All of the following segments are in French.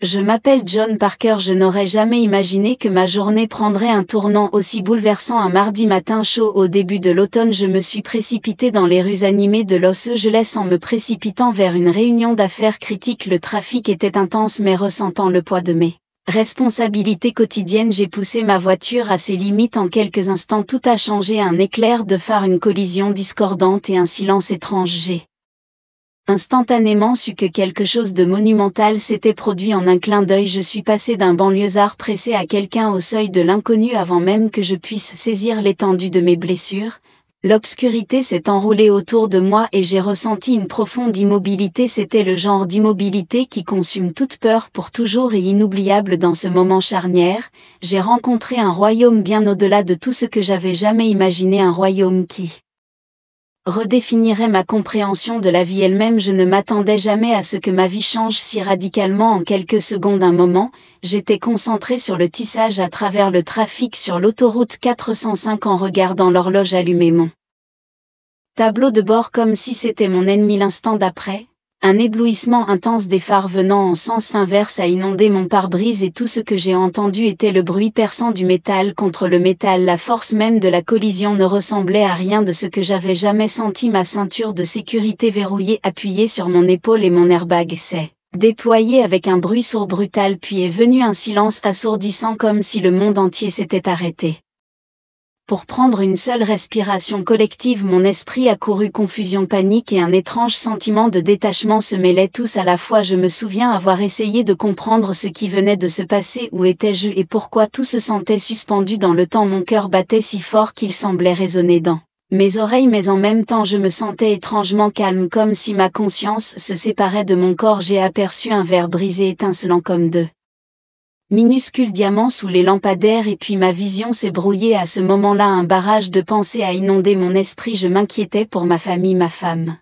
Je m'appelle John Parker. Je n'aurais jamais imaginé que ma journée prendrait un tournant aussi bouleversant. Un mardi matin chaud au début de l'automne, je me suis précipité dans les rues animées de Los Angeles en me précipitant vers une réunion d'affaires critique. Le trafic était intense, mais ressentant le poids de mes responsabilités quotidiennes, j'ai poussé ma voiture à ses limites. En quelques instants, tout a changé. Un éclair de phare, une collision discordante et un silence étrange. J'ai instantanément su que quelque chose de monumental s'était produit. En un clin d'œil, je suis passé d'un banlieusard pressé à quelqu'un au seuil de l'inconnu avant même que je puisse saisir l'étendue de mes blessures. L'obscurité s'est enroulée autour de moi et j'ai ressenti une profonde immobilité. C'était le genre d'immobilité qui consume toute peur pour toujours et inoubliable. Dans ce moment charnière, j'ai rencontré un royaume bien au-delà de tout ce que j'avais jamais imaginé, un royaume qui redéfinirait ma compréhension de la vie elle-même. Je ne m'attendais jamais à ce que ma vie change si radicalement en quelques secondes. Un moment, j'étais concentré sur le tissage à travers le trafic sur l'autoroute 405 en regardant l'horloge allumer mon tableau de bord comme si c'était mon ennemi. L'instant d'après, un éblouissement intense des phares venant en sens inverse a inondé mon pare-brise et tout ce que j'ai entendu était le bruit perçant du métal contre le métal. La force même de la collision ne ressemblait à rien de ce que j'avais jamais senti. Ma ceinture de sécurité verrouillée appuyée sur mon épaule et mon airbag s'est déployé avec un bruit sourd brutal, puis est venu un silence assourdissant comme si le monde entier s'était arrêté. Pour prendre une seule respiration collective, mon esprit a couru. Confusion, panique et un étrange sentiment de détachement se mêlaient tous à la fois. Je me souviens avoir essayé de comprendre ce qui venait de se passer, où étais-je et pourquoi tout se sentait suspendu dans le temps. Mon cœur battait si fort qu'il semblait résonner dans mes oreilles, mais en même temps je me sentais étrangement calme, comme si ma conscience se séparait de mon corps. J'ai aperçu un verre brisé étincelant comme deux minuscules diamants sous les lampadaires et puis ma vision s'est brouillée. À ce moment-là, un barrage de pensées a inondé mon esprit. Je m'inquiétais pour ma famille, ma femme,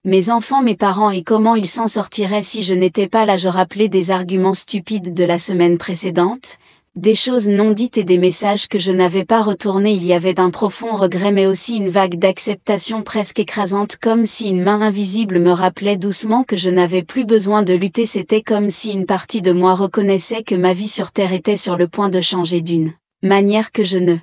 mes enfants, mes parents et comment ils s'en sortiraient si je n'étais pas là. Je rappelais des arguments stupides de la semaine précédente, des choses non dites et des messages que je n'avais pas retournés. Il y avait un profond regret mais aussi une vague d'acceptation presque écrasante, comme si une main invisible me rappelait doucement que je n'avais plus besoin de lutter. C'était comme si une partie de moi reconnaissait que ma vie sur Terre était sur le point de changer d'une manière que je ne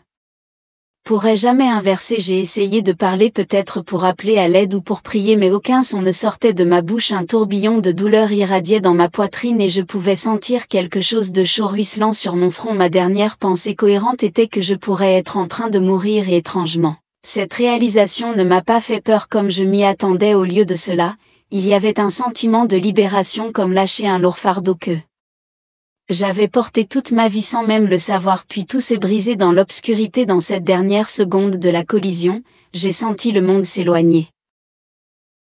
pourrais jamais inverser. J'ai essayé de parler, peut-être pour appeler à l'aide ou pour prier, mais aucun son ne sortait de ma bouche. Un tourbillon de douleur irradiait dans ma poitrine et je pouvais sentir quelque chose de chaud ruisselant sur mon front. Ma dernière pensée cohérente était que je pourrais être en train de mourir et étrangement, cette réalisation ne m'a pas fait peur comme je m'y attendais. Au lieu de cela, il y avait un sentiment de libération, comme lâcher un lourd fardeau que j'avais porté toute ma vie sans même le savoir. Puis tout s'est brisé dans l'obscurité. Dans cette dernière seconde de la collision, j'ai senti le monde s'éloigner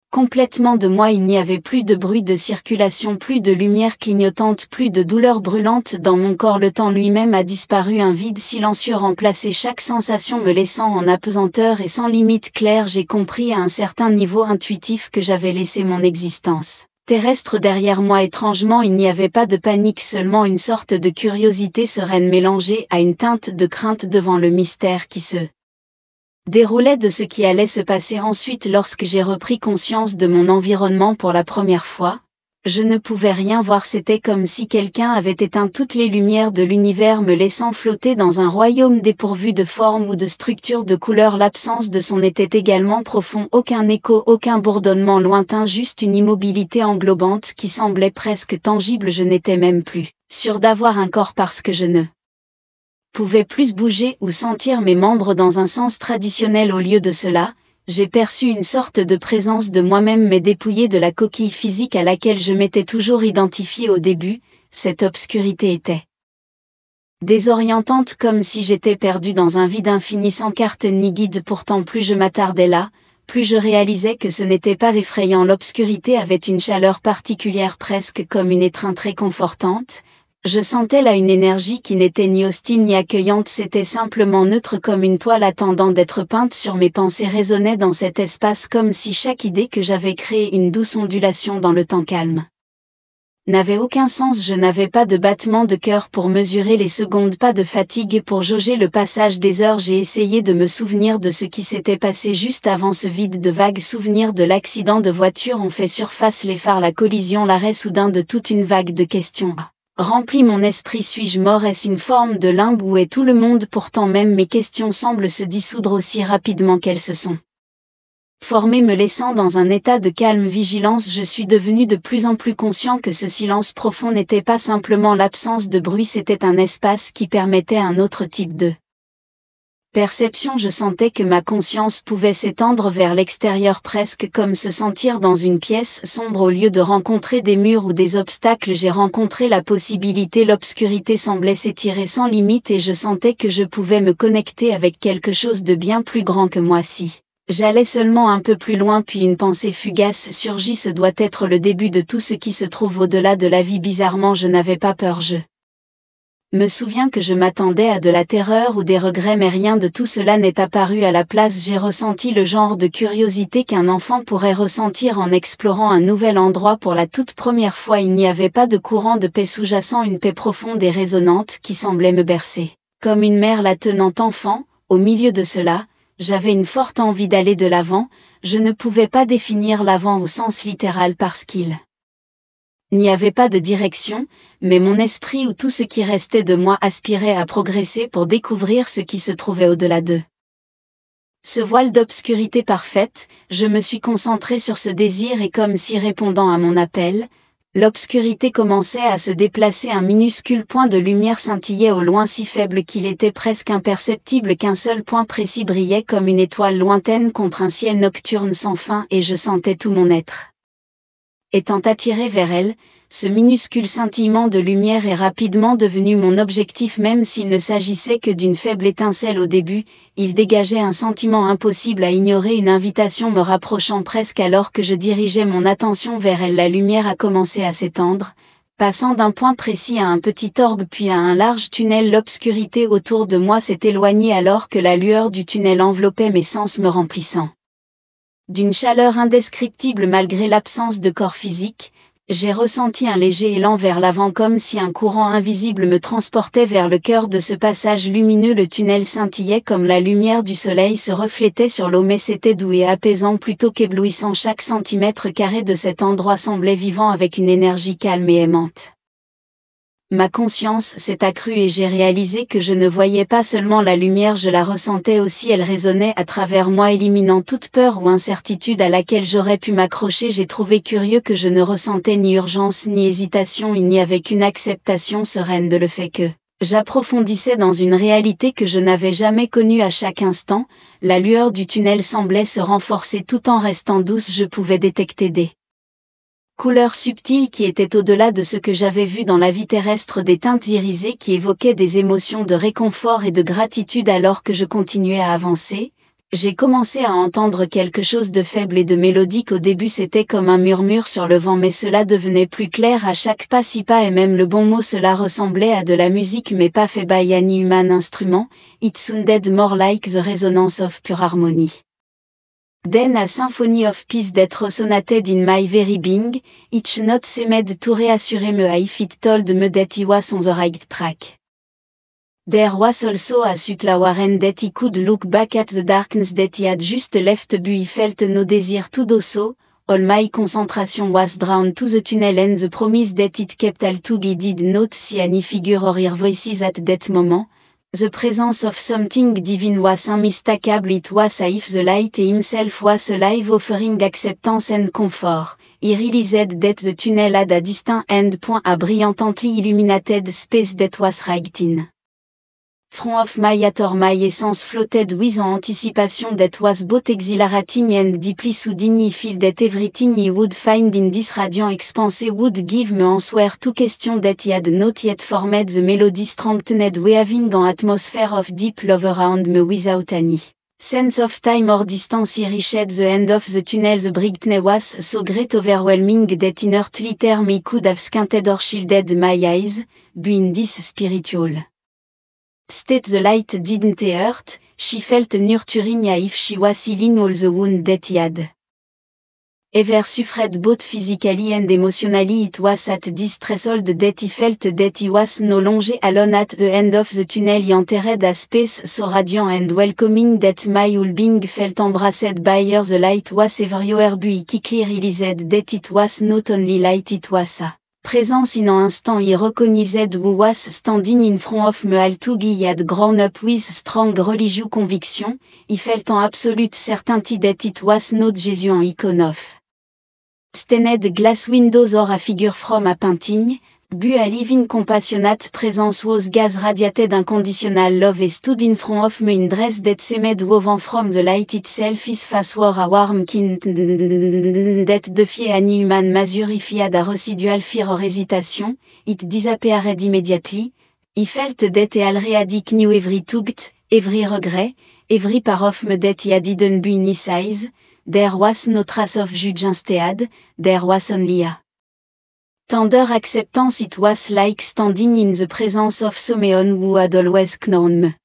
complètement de moi. Il n'y avait plus de bruit de circulation, plus de lumière clignotante, plus de douleur brûlante dans mon corps. Le temps lui-même a disparu. Un vide silencieux remplaçait chaque sensation, me laissant en apesanteur et sans limite claire. J'ai compris à un certain niveau intuitif que j'avais laissé mon existence terrestre derrière moi. Étrangement, il n'y avait pas de panique, seulement une sorte de curiosité sereine mélangée à une teinte de crainte devant le mystère qui se déroulait de ce qui allait se passer ensuite. Lorsque j'ai repris conscience de mon environnement pour la première fois, je ne pouvais rien voir. C'était comme si quelqu'un avait éteint toutes les lumières de l'univers, me laissant flotter dans un royaume dépourvu de forme ou de structure, de couleur. L'absence de son était également profond, aucun écho, aucun bourdonnement lointain, juste une immobilité englobante qui semblait presque tangible. Je n'étais même plus sûre d'avoir un corps parce que je ne pouvais plus bouger ou sentir mes membres dans un sens traditionnel. Au lieu de cela, j'ai perçu une sorte de présence de moi-même, mais dépouillée de la coquille physique à laquelle je m'étais toujours identifiée au début. Cette obscurité était désorientante, comme si j'étais perdue dans un vide infini sans carte ni guide. Pourtant, plus je m'attardais là, plus je réalisais que ce n'était pas effrayant. L'obscurité avait une chaleur particulière, presque comme une étreinte réconfortante. Je sentais là une énergie qui n'était ni hostile ni accueillante, c'était simplement neutre, comme une toile attendant d'être peinte sur mes pensées résonnait dans cet espace, comme si chaque idée que j'avais créée une douce ondulation dans le temps calme. n'avait aucun sens. Je n'avais pas de battement de cœur pour mesurer les secondes, pas de fatigue pour jauger le passage des heures. J'ai essayé de me souvenir de ce qui s'était passé juste avant ce vide. De vagues souvenirs de l'accident de voiture ont fait surface, les phares, la collision, l'arrêt soudain de toute une vague de questions. Remplit mon esprit. Suis-je mort? Est-ce une forme de limbe? Où est tout le monde? Pourtant même mes questions semblent se dissoudre aussi rapidement qu'elles se sont formées, me laissant dans un état de calme vigilance. Je suis devenu de plus en plus conscient que ce silence profond n'était pas simplement l'absence de bruit, c'était un espace qui permettait un autre type de perception. Je sentais que ma conscience pouvait s'étendre vers l'extérieur, presque comme se sentir dans une pièce sombre. Au lieu de rencontrer des murs ou des obstacles, j'ai rencontré la possibilité. L'obscurité semblait s'étirer sans limite et je sentais que je pouvais me connecter avec quelque chose de bien plus grand que moi. Si j'allais seulement un peu plus loin, puis une pensée fugace surgit. Ce doit être le début de tout ce qui se trouve au-delà de la vie. Bizarrement, je n'avais pas peur. Je me souviens que je m'attendais à de la terreur ou des regrets, mais rien de tout cela n'est apparu à la place. J'ai ressenti le genre de curiosité qu'un enfant pourrait ressentir en explorant un nouvel endroit pour la toute première fois. Il n'y avait pas de courant de paix sous-jacent, une paix profonde et résonnante qui semblait me bercer, comme une mère la tenant enfant. Au milieu de cela, j'avais une forte envie d'aller de l'avant. Je ne pouvais pas définir l'avant au sens littéral parce qu'il n'y avait pas de direction, mais mon esprit ou tout ce qui restait de moi aspirait à progresser pour découvrir ce qui se trouvait au-delà de ce voile d'obscurité parfaite. Je me suis concentré sur ce désir et comme si répondant à mon appel, l'obscurité commençait à se déplacer. Un minuscule point de lumière scintillait au loin, si faible qu'il était presque imperceptible. Qu'un seul point précis brillait comme une étoile lointaine contre un ciel nocturne sans fin, et je sentais tout mon être étant attiré vers elle. Ce minuscule scintillement de lumière est rapidement devenu mon objectif. Même s'il ne s'agissait que d'une faible étincelle au début, il dégageait un sentiment impossible à ignorer, une invitation me rapprochant presque. Alors que je dirigeais mon attention vers elle, la lumière a commencé à s'étendre, passant d'un point précis à un petit orbe puis à un large tunnel. L'obscurité autour de moi s'est éloignée alors que la lueur du tunnel enveloppait mes sens, me remplissant d'une chaleur indescriptible. Malgré l'absence de corps physique, j'ai ressenti un léger élan vers l'avant, comme si un courant invisible me transportait vers le cœur de ce passage lumineux. Le tunnel scintillait comme la lumière du soleil se reflétait sur l'eau, mais c'était doux et apaisant plutôt qu'éblouissant. Chaque centimètre carré de cet endroit semblait vivant avec une énergie calme et aimante. Ma conscience s'est accrue et j'ai réalisé que je ne voyais pas seulement la lumière, je la ressentais aussi. Elle résonnait à travers moi, éliminant toute peur ou incertitude à laquelle j'aurais pu m'accrocher. J'ai trouvé curieux que je ne ressentais ni urgence ni hésitation, il n'y avait qu'une acceptation sereine de le fait que j'approfondissais dans une réalité que je n'avais jamais connue. À chaque instant, la lueur du tunnel semblait se renforcer tout en restant douce. Je pouvais détecter des couleurs subtiles qui étaient au-delà de ce que j'avais vu dans la vie terrestre, des teintes irisées qui évoquaient des émotions de réconfort et de gratitude. Alors que je continuais à avancer, j'ai commencé à entendre quelque chose de faible et de mélodique. Au début c'était comme un murmure sur le vent, mais cela devenait plus clair à chaque pas. Si pas est même le bon mot, cela ressemblait à de la musique mais pas fait by any human instrument. It sounded more like the resonance of pure harmony. Then a symphony of peace that resonated in my very being. Each note seemed to reassure me if it told me that he was on the right track. There was also a subtle warning that he could look back at the darkness that he had just left, but he felt no desire to do so. All my concentration was drawn to the tunnel and the promise that it kept all together. I did not see any figure or hear voices at that moment. The presence of something divine was unmistakable. It was as if the light himself was alive, offering acceptance and comfort. He realized that the tunnel had a distinct end point, a brilliantly illuminated space that was right in front of my heart. My essence floated with an anticipation that was both exhilarating and deeply soothing. I felt that everything he would find in this radiant expanse would give me answer to questions that he had not yet formed. The melody strengthened, weaving an atmosphere of deep love around me without any sense of time or distance. He reached the end of the tunnel. The brightness was so great, overwhelming, that in earthly terms he could have scanted or shielded my eyes, but in this spiritual state the light didn't hurt. She felt nurturing as if she was healing all the wounds that he had Ever suffered both physically and emotionally. It was at this threshold that he felt that he was no longer alone at the end of the tunnel. He entered a space so radiant and welcoming that my whole being felt embraced by her. The light was everywhere, but he quickly realized that it was not only light, it was a presence. In an instant he recognized who was standing in front of me. Although he had grown up with strong religious conviction, he felt en absolute certainty that it was not Jesus, an icon of stained glass windows or a figure from a painting, but a living compassionate presence whose gaze radiated unconditional love and stood in front of me in dress that seemed woven from the light itself. His face wore a warm kind that defied any human measure. If he had a residual fear or hesitation, it disappeared immediately. He felt that he already knew every thought, every regret, every part of me that he had hidden be in his eyes. There was no trace of judge instead, there was only a tender acceptance. It was like standing in the presence of someone who had always known me.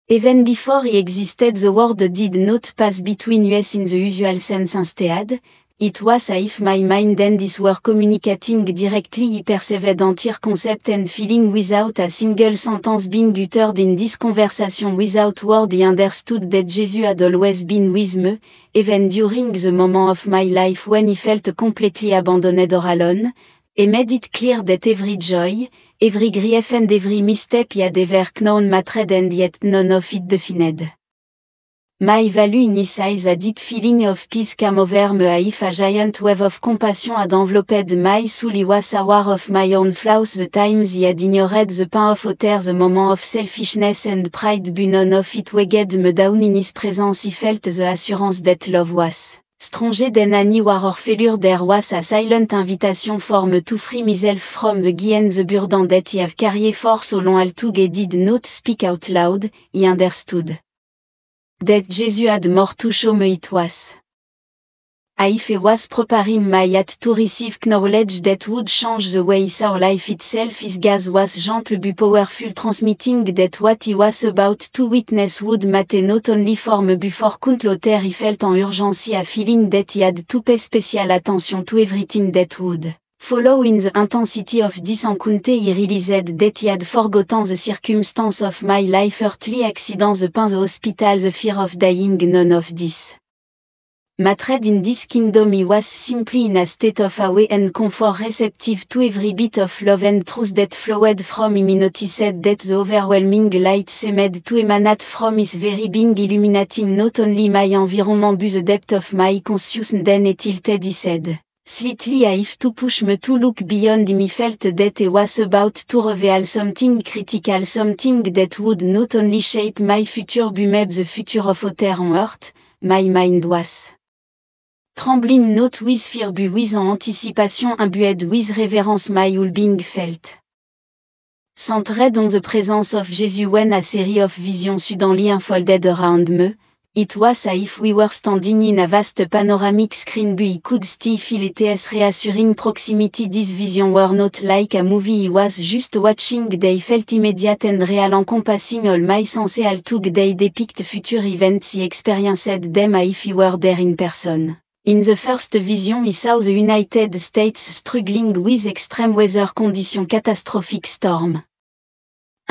Even before he existed, the word did not pass between us in the usual sense. Instead, it was as if my mind and his were communicating directly. He perceived entire concept and feeling without a single sentence being uttered in this conversation. Without word he understood that Jesus had always been with me, even during the moment of my life when he felt completely abandoned or alone, and made it clear that every joy, every grief and every misstep he had ever known mattered, and yet none of it defined my value. In his eyes a deep feeling of peace came over me, as if a giant wave of compassion had enveloped my soul. He was aware of my own flaws, the times he had ignored the pain of others, the moment of selfishness and pride, but none of it weighed me down. In his presence he felt the assurance that love was stronger than any war or failure. There was a silent invitation for me to free myself from the guilt and the burden that he had carried for so long. Although he did not speak out loud, he understood that Jesus had more to show me. It was as if he was preparing my heart to receive knowledge that would change the way he saw life itself. His gaze was gentle but powerful, transmitting that what he was about to witness would matter not only for me but for countless others. He felt en urgence a feeling that he had to pay special attention to everything that would follow. In the intensity of this encounter he realized that he had forgotten the circumstance of my life, earthly accident, the pain, the hospital, the fear of dying. None of this mattered in this kingdom. He was simply in a state of awe and comfort, receptive to every bit of love and truth that flowed from him. He noticed that the overwhelming light seemed to emanate from his very being, illuminating not only my environment but the depth of my consciousness. Then it tilted his head slightly as if to push me to look beyond him. He felt that he was about to reveal something critical, something that would not only shape my future but maybe the future of others on earth. My mind was trembling, not with fear but with anticipation, imbued with reverence. My whole being felt centered on the presence of Jesus when a series of visions suddenly unfolded around me. It was as if we were standing in a vast panoramic screen, but he could still feel its reassuring proximity. These visions were not like a movie he was just watching, they felt immediate and real, encompassing all my senses. Although they depict future events, he experienced them as if he were there in person. In the first vision he saw the United States struggling with extreme weather conditions, catastrophic storm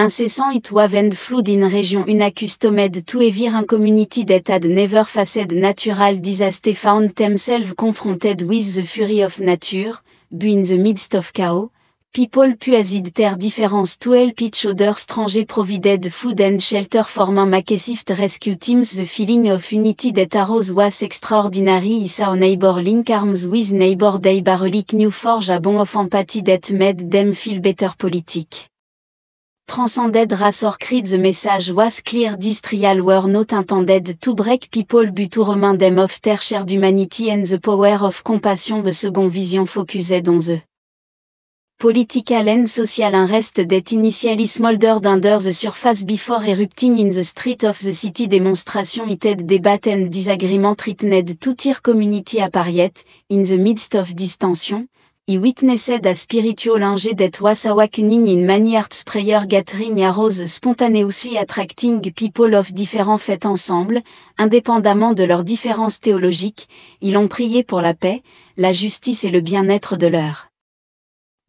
incessant heat wave and flood in region unaccustomed to heavy rain. Community that had never faced natural disaster found themselves confronted with the fury of nature, but in the midst of chaos, people puzzled their difference to help each other. Strangers provided food and shelter, forming massive rescue teams. The feeling of unity that arose was extraordinary. He saw neighbor link arms with neighbor. They barely knew, forge a bond of empathy that made them feel better. Politic transcended race or creed. The message was clear. These trials were not intended to break people but to remind them of their shared humanity and the power of compassion. The second vision focused on the political and social unrest that initially smoldered under the surface before erupting in the street of the city. Demonstration, heated debate and disagreement threatened to tear community apart. Yet, in the midst of this tension, I witnessed a spiritual that was awakening in many hearts, prayer gathering arose spontaneously attracting people of different faiths ensemble, indépendamment de leurs différences théologiques, ils ont prié pour la paix, la justice et le bien-être de leur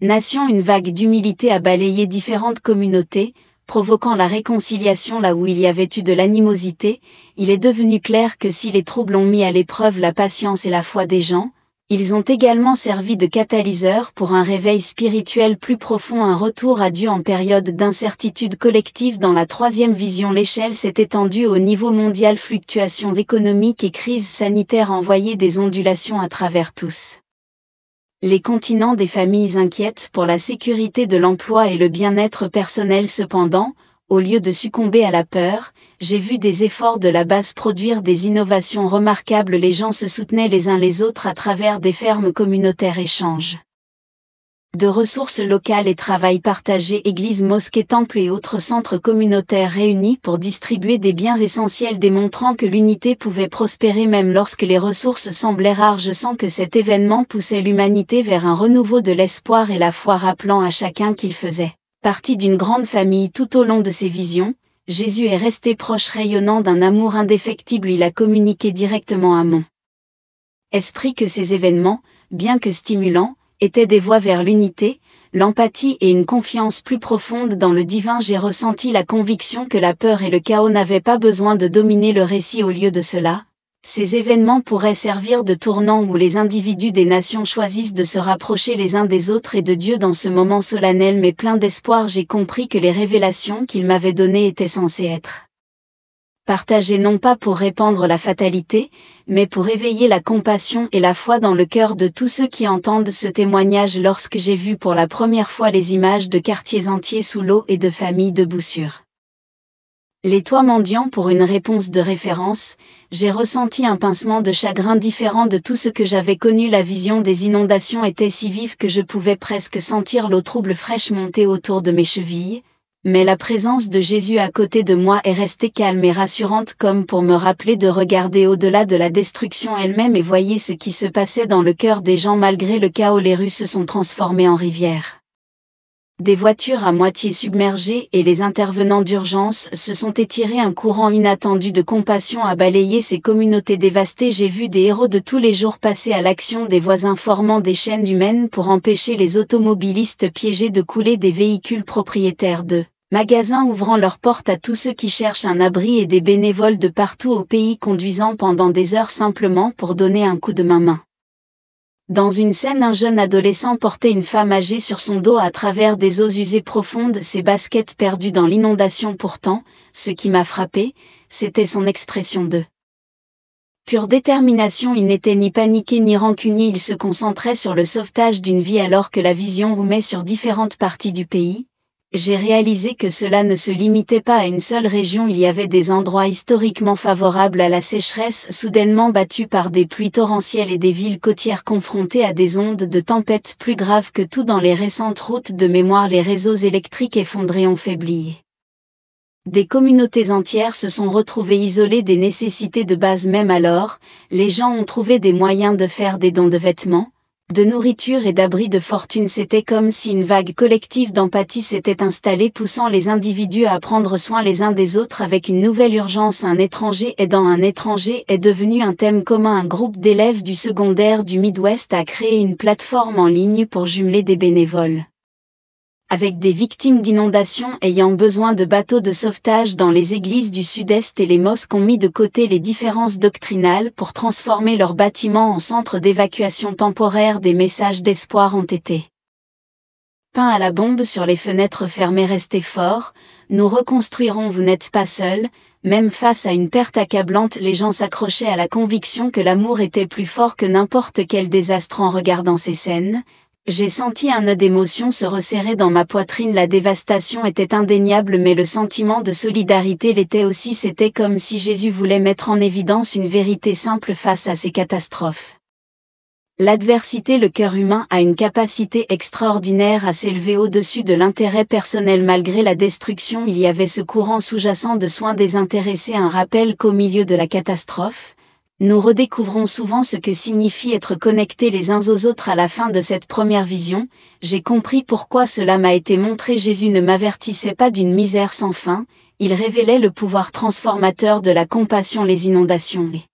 nation. Une vague d'humilité a balayé différentes communautés, provoquant la réconciliation là où il y avait eu de l'animosité. Il est devenu clair que si les troubles ont mis à l'épreuve la patience et la foi des gens, ils ont également servi de catalyseur pour un réveil spirituel plus profond, un retour à Dieu en période d'incertitude collective. Dans la troisième vision, l'échelle s'est étendue au niveau mondial, fluctuations économiques et crises sanitaires envoyaient des ondulations à travers tous les continents, des familles inquiètes pour la sécurité de l'emploi et le bien-être personnel. Cependant, au lieu de succomber à la peur, j'ai vu des efforts de la base produire des innovations remarquables. Les gens se soutenaient les uns les autres à travers des fermes communautaires, échanges de ressources locales et travail partagé. Églises, mosquées, temples et autres centres communautaires réunis pour distribuer des biens essentiels, démontrant que l'unité pouvait prospérer même lorsque les ressources semblaient rares. Je sens que cet événement poussait l'humanité vers un renouveau de l'espoir et la foi, rappelant à chacun qu'il faisait partie d'une grande famille. Tout au long de ses visions, Jésus est resté proche, rayonnant d'un amour indéfectible. Il a communiqué directement à mon esprit que ces événements, bien que stimulants, étaient des voies vers l'unité, l'empathie et une confiance plus profonde dans le divin. J'ai ressenti la conviction que la peur et le chaos n'avaient pas besoin de dominer le récit. Au lieu de cela, ces événements pourraient servir de tournant où les individus des nations choisissent de se rapprocher les uns des autres et de Dieu. Dans ce moment solennel mais plein d'espoir, j'ai compris que les révélations qu'il m'avait données étaient censées être partagées non pas pour répandre la fatalité, mais pour éveiller la compassion et la foi dans le cœur de tous ceux qui entendent ce témoignage. Lorsque j'ai vu pour la première fois les images de quartiers entiers sous l'eau et de familles debout sur les toits mendiants pour une réponse de référence, j'ai ressenti un pincement de chagrin différent de tout ce que j'avais connu. La vision des inondations était si vive que je pouvais presque sentir l'eau trouble fraîche monter autour de mes chevilles, mais la présence de Jésus à côté de moi est restée calme et rassurante, comme pour me rappeler de regarder au-delà de la destruction elle-même et voyez ce qui se passait dans le cœur des gens. Malgré le chaos, les rues se sont transformées en rivières. Des voitures à moitié submergées et les intervenants d'urgence se sont étirés. Un courant inattendu de compassion a balayé ces communautés dévastées. J'ai vu des héros de tous les jours passer à l'action, des voisins formant des chaînes humaines pour empêcher les automobilistes piégés de couler, des véhicules propriétaires de magasins ouvrant leurs portes à tous ceux qui cherchent un abri et des bénévoles de partout au pays conduisant pendant des heures simplement pour donner un coup de main. Dans une scène, un jeune adolescent portait une femme âgée sur son dos à travers des eaux usées profondes, ses baskets perdues dans l'inondation. Pourtant, ce qui m'a frappé, c'était son expression de pure détermination. Il n'était ni paniqué ni rancunier, il se concentrait sur le sauvetage d'une vie. Alors que la vision roumait sur différentes parties du pays, j'ai réalisé que cela ne se limitait pas à une seule région. Il y avait des endroits historiquement favorables à la sécheresse, soudainement battus par des pluies torrentielles, et des villes côtières confrontées à des ondes de tempête plus graves que tout. Dans les récentes routes de mémoire, les réseaux électriques effondrés ont faibli. Des communautés entières se sont retrouvées isolées des nécessités de base. Même alors, les gens ont trouvé des moyens de faire des dons de vêtements, de nourriture et d'abris de fortune. C'était comme si une vague collective d'empathie s'était installée, poussant les individus à prendre soin les uns des autres avec une nouvelle urgence. Un étranger aidant un étranger est devenu un thème commun. Un groupe d'élèves du secondaire du Midwest a créé une plateforme en ligne pour jumeler des bénévoles avec des victimes d'inondations ayant besoin de bateaux de sauvetage dans les églises du Sud-Est, et les mosques ont mis de côté les différences doctrinales pour transformer leurs bâtiments en centres d'évacuation temporaire. Des messages d'espoir ont été peints à la bombe sur les fenêtres fermées. Restez forts, nous reconstruirons, vous n'êtes pas seuls. Même face à une perte accablante, les gens s'accrochaient à la conviction que l'amour était plus fort que n'importe quel désastre. En regardant ces scènes, j'ai senti un nœud d'émotion se resserrer dans ma poitrine. La dévastation était indéniable, mais le sentiment de solidarité l'était aussi. C'était comme si Jésus voulait mettre en évidence une vérité simple face à ces catastrophes. L'adversité, le cœur humain a une capacité extraordinaire à s'élever au-dessus de l'intérêt personnel. Malgré la destruction, il y avait ce courant sous-jacent de soins désintéressés, un rappel qu'au milieu de la catastrophe, Nous redécouvrons souvent ce que signifie être connectés les uns aux autres à la fin de cette première vision. J'ai compris pourquoi cela m'a été montré. Jésus ne m'avertissait pas d'une misère sans fin, il révélait le pouvoir transformateur de la compassion. Les inondations et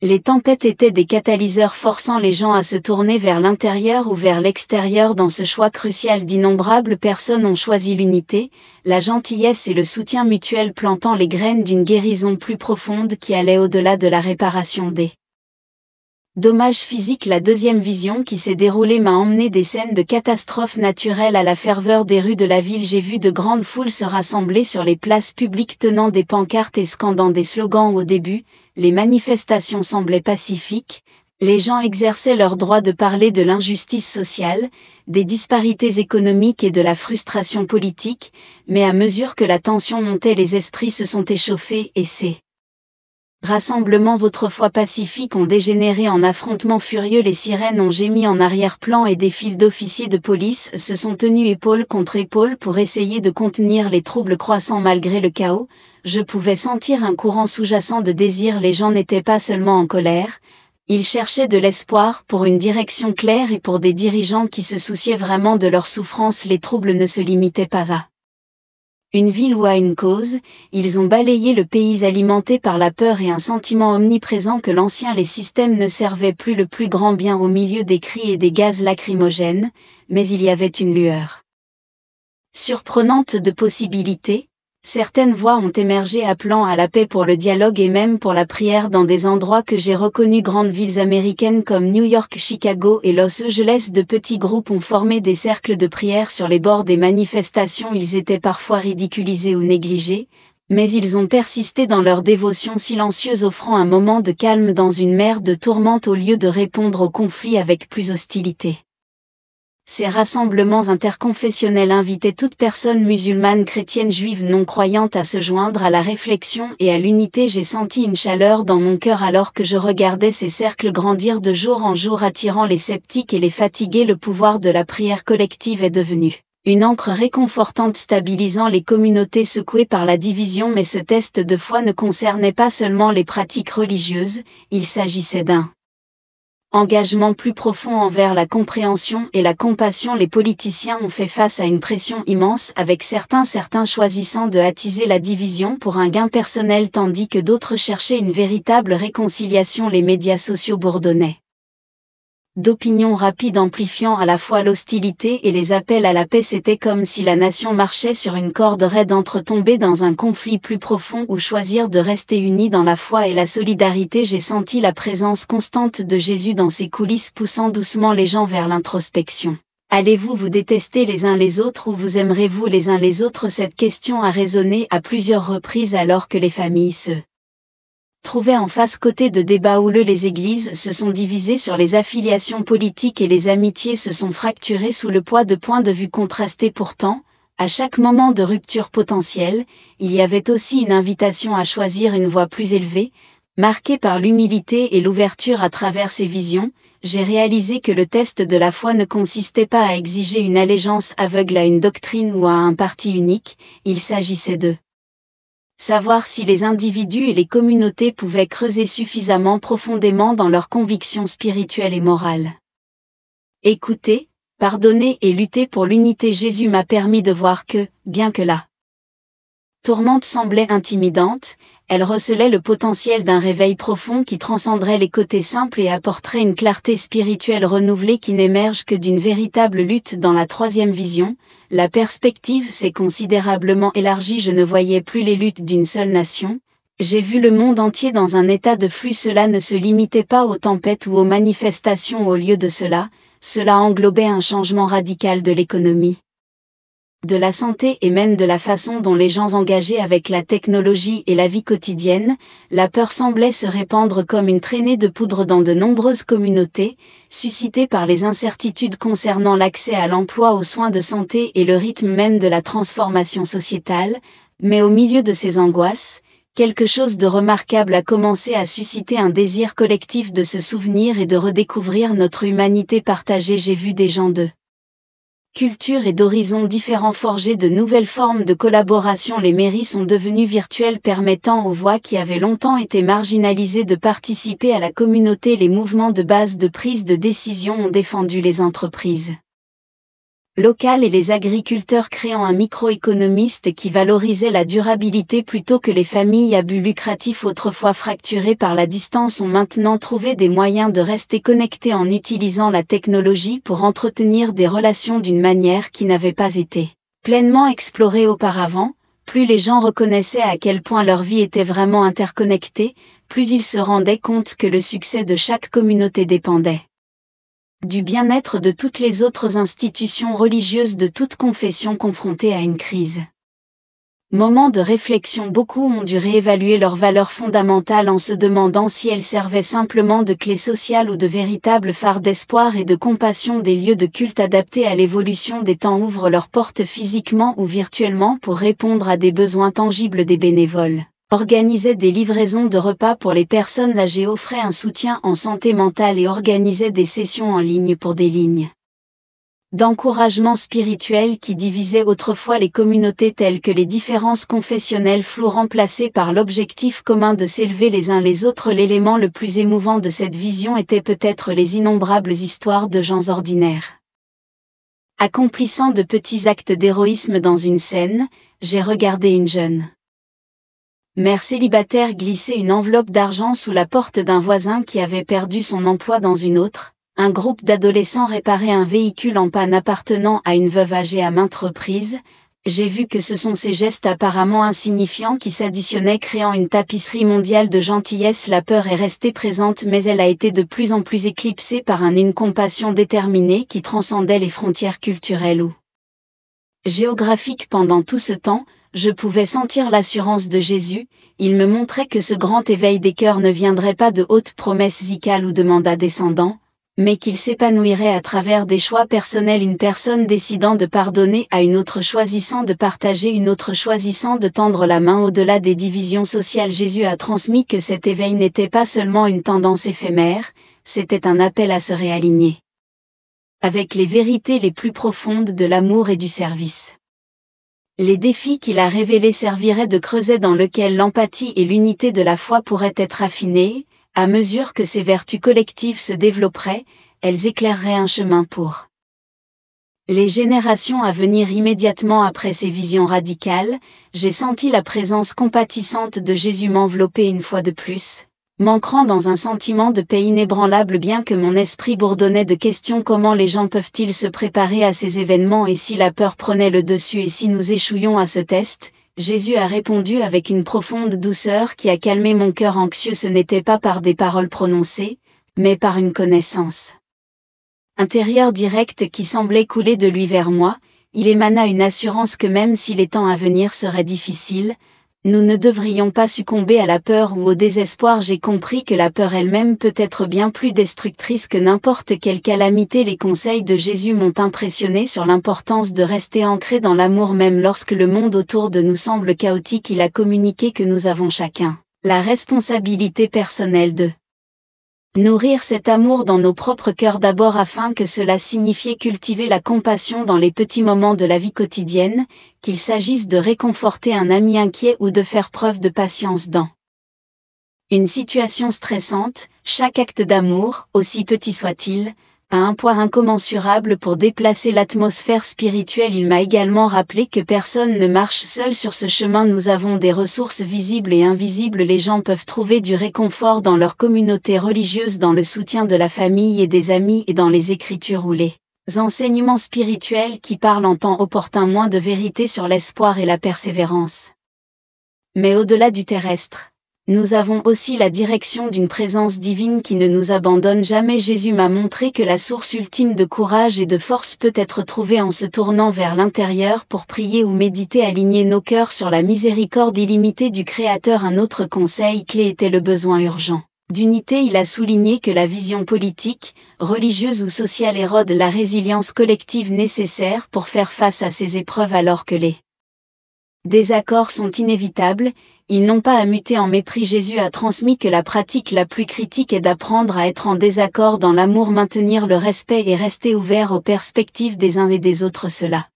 les tempêtes étaient des catalyseurs forçant les gens à se tourner vers l'intérieur ou vers l'extérieur. Dans ce choix crucial, d'innombrables personnes ont choisi l'unité, la gentillesse et le soutien mutuel, plantant les graines d'une guérison plus profonde qui allait au-delà de la réparation des dommages physiques. La deuxième vision qui s'est déroulée m'a emmené des scènes de catastrophes naturelles à la ferveur des rues de la ville. J'ai vu de grandes foules se rassembler sur les places publiques tenant des pancartes et scandant des slogans. Au début, les manifestations semblaient pacifiques, les gens exerçaient leur droit de parler de l'injustice sociale, des disparités économiques et de la frustration politique, mais à mesure que la tension montait, les esprits se sont échauffés et ces rassemblements autrefois pacifiques ont dégénéré en affrontements furieux. Les sirènes ont gémi en arrière-plan et des files d'officiers de police se sont tenus épaule contre épaule pour essayer de contenir les troubles croissants. Malgré le chaos, je pouvais sentir un courant sous-jacent de désir. Les gens n'étaient pas seulement en colère, ils cherchaient de l'espoir pour une direction claire et pour des dirigeants qui se souciaient vraiment de leur souffrance. Les troubles ne se limitaient pas à une ville ou à une cause, ils ont balayé le pays alimenté par la peur et un sentiment omniprésent que l'ancien. Les systèmes ne servaient plus le plus grand bien au milieu des cris et des gaz lacrymogènes, mais il y avait une lueur surprenante de possibilités. Certaines voix ont émergé appelant à la paix, pour le dialogue et même pour la prière dans des endroits que j'ai reconnus, grandes villes américaines comme New York, Chicago et Los Angeles. De petits groupes ont formé des cercles de prière sur les bords des manifestations. Ils étaient parfois ridiculisés ou négligés, mais ils ont persisté dans leur dévotion silencieuse, offrant un moment de calme dans une mer de tourmente au lieu de répondre aux conflits avec plus hostilité. Ces rassemblements interconfessionnels invitaient toute personne musulmane, chrétienne, juive, non-croyante à se joindre à la réflexion et à l'unité. J'ai senti une chaleur dans mon cœur alors que je regardais ces cercles grandir de jour en jour, attirant les sceptiques et les fatigués. Le pouvoir de la prière collective est devenu une ancre réconfortante, stabilisant les communautés secouées par la division. Mais ce test de foi ne concernait pas seulement les pratiques religieuses, il s'agissait d'un engagement plus profond envers la compréhension et la compassion. Les politiciens ont fait face à une pression immense, avec certains choisissant de attiser la division pour un gain personnel tandis que d'autres cherchaient une véritable réconciliation. Les médias sociaux bourdonnaient d'opinions rapides, amplifiant à la fois l'hostilité et les appels à la paix. C'était comme si la nation marchait sur une corde raide entre tomber dans un conflit plus profond ou choisir de rester unis dans la foi et la solidarité. J'ai senti la présence constante de Jésus dans ces coulisses, poussant doucement les gens vers l'introspection. Allez-vous vous détester les uns les autres ou vous aimerez-vous les uns les autres? Cette question a résonné à plusieurs reprises alors que les familles se trouvaient en face côté de débats houleux. Les églises se sont divisées sur les affiliations politiques et les amitiés se sont fracturées sous le poids de points de vue contrastés. Pourtant, à chaque moment de rupture potentielle, il y avait aussi une invitation à choisir une voie plus élevée, marquée par l'humilité et l'ouverture. À travers ces visions, j'ai réalisé que le test de la foi ne consistait pas à exiger une allégeance aveugle à une doctrine ou à un parti unique, il s'agissait de savoir si les individus et les communautés pouvaient creuser suffisamment profondément dans leurs convictions spirituelles et morales. Écouter, pardonner et lutter pour l'unité. Jésus m'a permis de voir que, bien que la tourmente semblait intimidante, elle recelait le potentiel d'un réveil profond qui transcenderait les côtés simples et apporterait une clarté spirituelle renouvelée qui n'émerge que d'une véritable lutte. Dans la troisième vision, la perspective s'est considérablement élargie. Je ne voyais plus les luttes d'une seule nation, j'ai vu le monde entier dans un état de flux. Cela ne se limitait pas aux tempêtes ou aux manifestations. Au lieu de cela, cela englobait un changement radical de l'économie, de la santé et même de la façon dont les gens engagés avec la technologie et la vie quotidienne. La peur semblait se répandre comme une traînée de poudre dans de nombreuses communautés, suscitée par les incertitudes concernant l'accès à l'emploi, aux soins de santé et le rythme même de la transformation sociétale. Mais au milieu de ces angoisses, quelque chose de remarquable a commencé à susciter un désir collectif de se souvenir et de redécouvrir notre humanité partagée. J'ai vu des gens de cultures et d'horizons différents forgé de nouvelles formes de collaboration. Les mairies sont devenues virtuelles, permettant aux voix qui avaient longtemps été marginalisées de participer à la communauté. Les mouvements de base de prise de décision ont défendu les entreprises locales et les agriculteurs, créant un microéconomiste qui valorisait la durabilité plutôt que les familles à but lucratif autrefois fracturées par la distance ont maintenant trouvé des moyens de rester connectés en utilisant la technologie pour entretenir des relations d'une manière qui n'avait pas été pleinement explorée auparavant. Plus les gens reconnaissaient à quel point leur vie était vraiment interconnectée, plus ils se rendaient compte que le succès de chaque communauté dépendait du bien-être de toutes les autres institutions religieuses de toute confession confrontées à une crise. Moment de réflexion, beaucoup ont dû réévaluer leurs valeurs fondamentales en se demandant si elles servaient simplement de clé sociale ou de véritables phares d'espoir et de compassion. Des lieux de culte adaptés à l'évolution des temps ouvrent leurs portes physiquement ou virtuellement pour répondre à des besoins tangibles des bénévoles. Organisait des livraisons de repas pour les personnes âgées, offrait un soutien en santé mentale et organisait des sessions en ligne pour des lignes d'encouragement spirituel qui divisaient autrefois les communautés, telles que les différences confessionnelles floues remplacées par l'objectif commun de s'élever les uns les autres. L'élément le plus émouvant de cette vision était peut-être les innombrables histoires de gens ordinaires accomplissant de petits actes d'héroïsme. Dans une scène, j'ai regardé une jeune mère célibataire glisser une enveloppe d'argent sous la porte d'un voisin qui avait perdu son emploi dans une autre. Un groupe d'adolescents réparait un véhicule en panne appartenant à une veuve âgée à maintes reprises. J'ai vu que ce sont ces gestes apparemment insignifiants qui s'additionnaient, créant une tapisserie mondiale de gentillesse. La peur est restée présente, mais elle a été de plus en plus éclipsée par une compassion déterminée qui transcendait les frontières culturelles ou géographiques. Pendant tout ce temps, je pouvais sentir l'assurance de Jésus. Il me montrait que ce grand éveil des cœurs ne viendrait pas de hautes promesses zicales ou de mandats descendants, mais qu'il s'épanouirait à travers des choix personnels. Une personne décidant de pardonner à une autre, choisissant de partager, une autre choisissant de tendre la main au-delà des divisions sociales. Jésus a transmis que cet éveil n'était pas seulement une tendance éphémère, c'était un appel à se réaligner avec les vérités les plus profondes de l'amour et du service. Les défis qu'il a révélés serviraient de creuset dans lequel l'empathie et l'unité de la foi pourraient être affinées. À mesure que ces vertus collectives se développeraient, elles éclaireraient un chemin pour les générations à venir. Immédiatement après ces visions radicales, j'ai senti la présence compatissante de Jésus m'envelopper une fois de plus, m'ancrant dans un sentiment de paix inébranlable. Bien que mon esprit bourdonnait de questions: comment les gens peuvent-ils se préparer à ces événements, et si la peur prenait le dessus, et si nous échouions à ce test? Jésus a répondu avec une profonde douceur qui a calmé mon cœur anxieux. Ce n'était pas par des paroles prononcées, mais par une connaissance intérieure directe qui semblait couler de lui vers moi. Il émana une assurance que même si les temps à venir seraient difficiles, nous ne devrions pas succomber à la peur ou au désespoir. J'ai compris que la peur elle-même peut être bien plus destructrice que n'importe quelle calamité. Les conseils de Jésus m'ont impressionné sur l'importance de rester ancré dans l'amour même lorsque le monde autour de nous semble chaotique. Il a communiqué que nous avons chacun la responsabilité personnelle de nourrir cet amour dans nos propres cœurs d'abord, afin que cela signifie cultiver la compassion dans les petits moments de la vie quotidienne, qu'il s'agisse de réconforter un ami inquiet ou de faire preuve de patience dans une situation stressante. Chaque acte d'amour, aussi petit soit-il, a un poids incommensurable pour déplacer l'atmosphère spirituelle. Il m'a également rappelé que personne ne marche seul sur ce chemin. Nous avons des ressources visibles et invisibles. Les gens peuvent trouver du réconfort dans leur communauté religieuse, dans le soutien de la famille et des amis, et dans les Écritures ou les enseignements spirituels qui parlent en temps opportun moins de vérité sur l'espoir et la persévérance. Mais au-delà du terrestre, nous avons aussi la direction d'une présence divine qui ne nous abandonne jamais. Jésus m'a montré que la source ultime de courage et de force peut être trouvée en se tournant vers l'intérieur pour prier ou méditer, aligner nos cœurs sur la miséricorde illimitée du Créateur. Un autre conseil clé était le besoin urgent d'unité. Il a souligné que la vision politique, religieuse ou sociale érode la résilience collective nécessaire pour faire face à ces épreuves, alors que les Désaccords sont inévitables, ils n'ont pas à muter en mépris. Jésus a transmis que la pratique la plus critique est d'apprendre à être en désaccord dans l'amour, maintenir le respect et rester ouvert aux perspectives des uns et des autres. Cela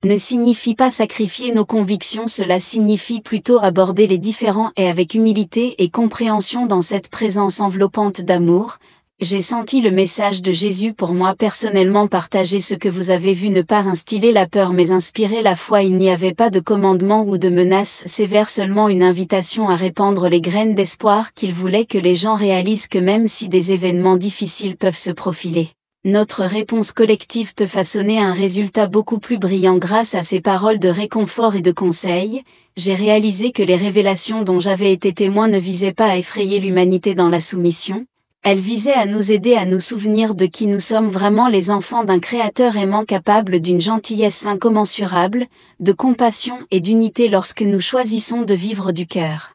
ne signifie pas sacrifier nos convictions, cela signifie plutôt aborder les différends et avec humilité et compréhension dans cette présence enveloppante d'amour. J'ai senti le message de Jésus pour moi personnellement: partager ce que vous avez vu, ne pas instiller la peur mais inspirer la foi. Il n'y avait pas de commandement ou de menace sévère, seulement une invitation à répandre les graines d'espoir qu'il voulait que les gens réalisent que même si des événements difficiles peuvent se profiler, notre réponse collective peut façonner un résultat beaucoup plus brillant. Grâce à ces paroles de réconfort et de conseil, j'ai réalisé que les révélations dont j'avais été témoin ne visaient pas à effrayer l'humanité dans la soumission. Elle visait à nous aider à nous souvenir de qui nous sommes vraiment, les enfants d'un Créateur aimant, capable d'une gentillesse incommensurable, de compassion et d'unité lorsque nous choisissons de vivre du cœur.